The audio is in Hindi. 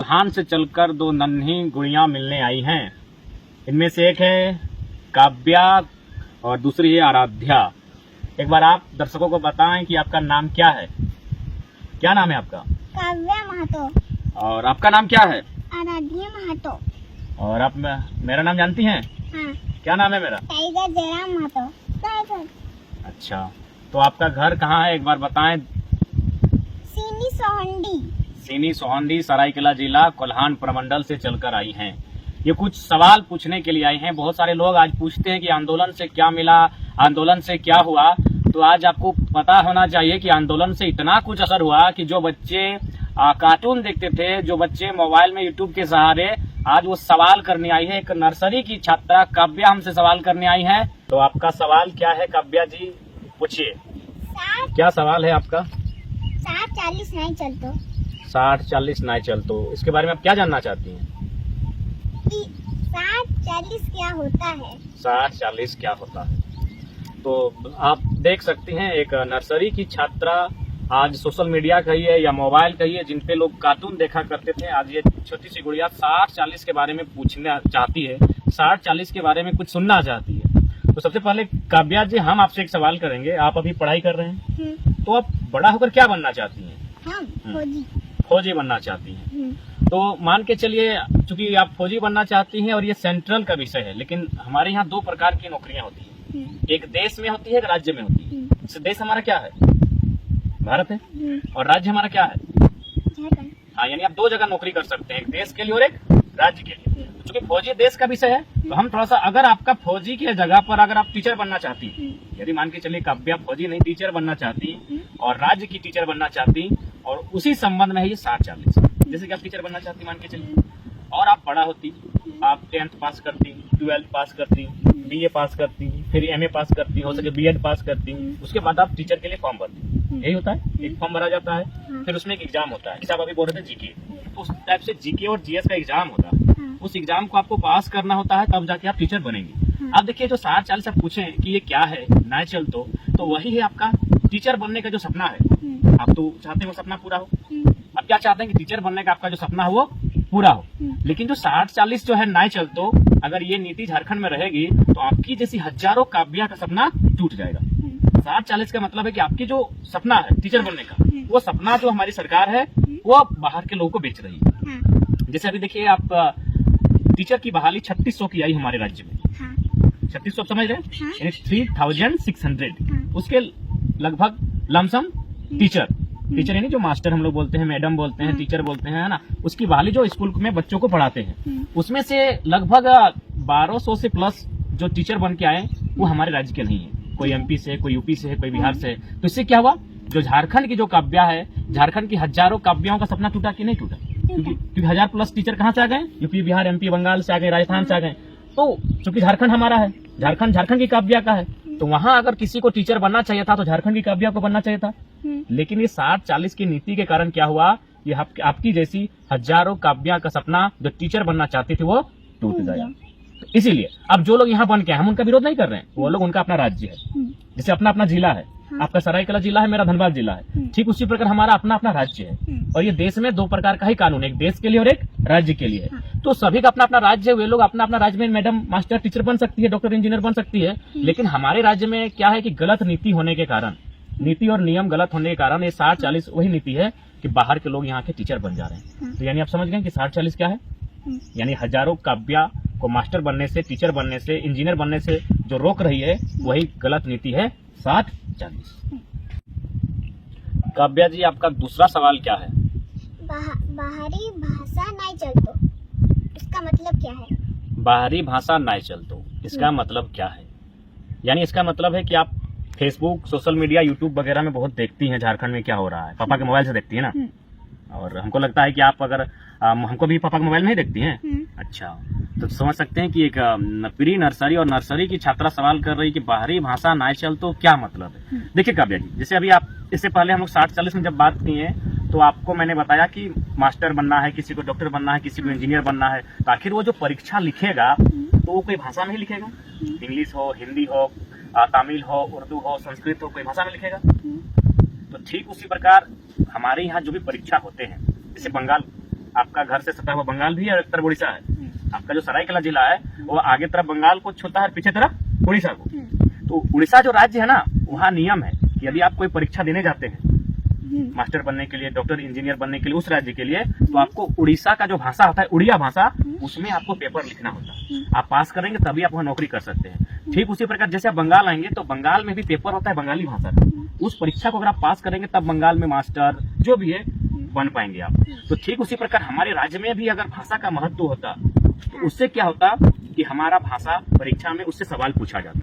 कोल्हान से चलकर दो नन्ही गुड़ियां मिलने आई हैं। इनमें से एक है काव्या और दूसरी है आराध्या। एक बार आप दर्शकों को बताएं कि आपका नाम क्या है। क्या नाम है आपका? काव्या महतो। और आपका नाम क्या है? आराध्या महतो। और आप मेरा नाम जानती हैं? हाँ। क्या नाम है मेरा? टाइगर जयराम महतो। टाइगर। अच्छा, तो आपका घर कहाँ है एक बार बताएं। सीनी सोहंडी। सीनी सोहंदी, सरायकेला जिला, कोल्हान प्रमंडल से चलकर आई हैं। ये कुछ सवाल पूछने के लिए आई हैं। बहुत सारे लोग आज पूछते हैं कि आंदोलन से क्या मिला, आंदोलन से क्या हुआ। तो आज आपको पता होना चाहिए कि आंदोलन से इतना कुछ असर हुआ कि जो बच्चे कार्टून देखते थे, जो बच्चे मोबाइल में यूट्यूब के सहारे, आज वो सवाल करने आई है। एक नर्सरी की छात्रा काव्या हमसे सवाल करने आई है। तो आपका सवाल क्या है काव्या जी, पूछिए। क्या सवाल है आपका? 60-40 नहीं चलतो। 60-40 नहीं चलतो, इसके बारे में आप क्या जानना चाहती हैं? कि 60-40 क्या होता है? 60-40 क्या होता है? तो आप देख सकती हैं, एक नर्सरी की छात्रा आज सोशल मीडिया कहिए या मोबाइल कहिए, जिन पे लोग कार्टून देखा करते थे, आज ये छोटी सी गुड़िया 60-40 के बारे में पूछना चाहती है, 60-40 के बारे में कुछ सुनना चाहती है। तो सबसे पहले काव्या जी, हम आपसे एक सवाल करेंगे। आप अभी पढ़ाई कर रहे हैं, तो आप बड़ा होकर क्या बनना चाहती हैं? हम फौजी। फौजी बनना चाहती हैं। तो मान के चलिए, चूंकि आप फौजी बनना चाहती हैं और ये सेंट्रल का विषय है, लेकिन हमारे यहाँ दो प्रकार की नौकरियां होती हैं। एक देश में होती है, एक राज्य में होती है। जैसे देश हमारा क्या है? भारत है। और राज्य हमारा क्या है? झारखंड। हाँ, यानी आप दो जगह नौकरी कर सकते हैं, एक देश के लिए और एक राज्य के लिए। चूंकि फौजी देश का विषय है, तो हम थोड़ा सा, अगर आपका फौजी की जगह पर अगर आप टीचर बनना चाहती हैं, यदि मान के चलिए काव्या फौजी नहीं टीचर बनना चाहती और राज्य की टीचर बनना चाहती, और उसी संबंध में है ये 60-40। जैसे कि आप टीचर बनना चाहती मान के चलिए, और आप बड़ा होती, आप 10th पास करती, 12th पास करती, BA पास करती, फिर MA पास करती, हो सके BEd पास करती, उसके बाद आप टीचर के लिए फॉर्म भरती। यही होता है, एक फॉर्म भरा जाता है, फिर उसमें एक एग्जाम होता है। जैसे आप अभी बोल रहे थे जीके, तो उस टाइप से जीके और GS का एग्जाम होता है। उस एग्जाम को आपको पास करना होता है, तब जाके आप टीचर बनेंगे। अब देखिए, जो 60-40 आप पूछे कि ये क्या है नेचुरल, तो वही है आपका टीचर बनने का जो सपना है। आप तो चाहते हैं वो सपना पूरा हो। अब क्या चाहते हैं कि टीचर बनने का आपका जो सपना हो वो पूरा हो। लेकिन जो 60-40 जो है नहीं चलतो, अगर ये नीति झारखंड में रहेगी, तो आपकी जैसी हजारों काव्या का सपना टूट जाएगा। 60-40 का मतलब है कि आपकी जो सपना है टीचर बनने का, वो सपना जो हमारी सरकार है वो बाहर के लोगों को बेच रही है। जैसे अभी देखिए, आप टीचर की बहाली 3600 की आई हमारे राज्य में। 3600 समझ रहे हैं, यानी 3600। उसके लगभग लमसम टीचर यानी जो मास्टर हम लोग बोलते हैं, मैडम बोलते हैं, टीचर बोलते हैं, है ना, उसकी बहाली जो स्कूल में बच्चों को पढ़ाते हैं, उसमें से लगभग 1200 से प्लस जो टीचर बन के आए वो हमारे राज्य के नहीं है। कोई MP से, कोई UP से है, कोई बिहार से है। तो इससे क्या हुआ, जो झारखंड की जो काव्या है, झारखंड की हजारों काव्याओं का सपना टूटा कि नहीं टूटा? क्योंकि 1000+ टीचर कहाँ से आ गए? UP, बिहार, MP, बंगाल से आ गए, राजस्थान से आ गए। तो चूंकि झारखंड हमारा है, झारखंड की काव्या का है, तो वहां अगर किसी को टीचर बनना चाहिए था तो झारखंड की काव्या को बनना चाहिए था। लेकिन ये 60-40 की नीति के कारण क्या हुआ, ये आपकी जैसी हजारों काव्या का सपना जो टीचर बनना चाहती थी वो टूट गया। तो इसीलिए अब जो लोग यहाँ बन के, हम उनका विरोध नहीं कर रहे हैं, वो लोग, उनका अपना राज्य है। जैसे अपना अपना जिला है, आपका सरायकेला जिला है, मेरा धनबाद जिला है, ठीक उसी प्रकार हमारा अपना अपना राज्य है। और ये देश में दो प्रकार का ही कानून है, एक देश के लिए और एक राज्य के लिए है। तो सभी का अपना अपना राज्य है। वे लोग अपना अपना राज्य में मैडम, मास्टर, टीचर बन सकती है, डॉक्टर, इंजीनियर बन सकती है। लेकिन हमारे राज्य में क्या है कि गलत नीति होने के कारण, नीति और नियम गलत होने के कारण ये 60-40 वही नीति है कि बाहर के लोग यहाँ के टीचर बन जा रहे हैं। तो यानी आप समझ गए कि 60-40 क्या है? यानी हजारों काव्या को मास्टर बनने से, टीचर बनने से, इंजीनियर बनने से जो रोक रही है, वही गलत नीति है 60-40। काव्या जी, आपका दूसरा सवाल क्या है? बाहरी भाषा नहीं चलतो, इसका मतलब क्या है? बाहरी भाषा नहीं चलतो, इसका मतलब क्या है? यानी इसका मतलब है कि आप फेसबुक, सोशल मीडिया, यूट्यूब वगैरह में बहुत देखती हैं झारखंड में क्या हो रहा है। पापा के मोबाइल से देखती है ना? और हमको लगता है कि आप अगर हमको भी पापा के मोबाइल नहीं देखती हैं। अच्छा, तो समझ सकते हैं कि एक प्री नर्सरी और नर्सरी की छात्रा सवाल कर रही कि बाहरी भाषा नहीं चल तो क्या मतलब है। देखिए काव्या जी, जैसे अभी आप, इससे पहले हम लोग 60-40 में जब बात की है, तो आपको मैंने बताया कि मास्टर बनना है, किसी को डॉक्टर बनना है, किसी को इंजीनियर बनना है, तो आखिर वो जो परीक्षा लिखेगा तो वो कोई भाषा में ही लिखेगा। इंग्लिश हो, हिंदी हो, तमिल हो, उर्दू हो, संस्कृत हो, कोई भाषा में लिखेगा। तो ठीक उसी प्रकार हमारे यहाँ जो भी परीक्षा होते हैं, जैसे बंगाल आपका घर से सटा हुआ बंगाल भी है और एक तरफ उड़ीसा है। आपका जो सरायकेला जिला है वो आगे तरफ बंगाल को छूता है और पीछे तरफ उड़ीसा को। तो उड़ीसा जो राज्य है ना, वहाँ नियम है कि यदि आप कोई परीक्षा देने जाते हैं मास्टर बनने के लिए, डॉक्टर, इंजीनियर बनने के लिए उस राज्य के लिए, तो आपको उड़ीसा का जो भाषा होता है, उड़िया भाषा, उसमें आपको पेपर लिखना होता है। आप पास करेंगे तभी आप वहाँ नौकरी कर सकते हैं। ठीक उसी प्रकार जैसे आप बंगाल आएंगे तो बंगाल में भी पेपर होता है बंगाली भाषा का। उस परीक्षा को अगर आप पास करेंगे तब बंगाल में मास्टर जो भी है बन पाएंगे आप। तो ठीक उसी प्रकार हमारे राज्य में भी अगर भाषा का महत्व होता तो उससे क्या होता कि हमारा भाषा परीक्षा में उससे सवाल पूछा जाता।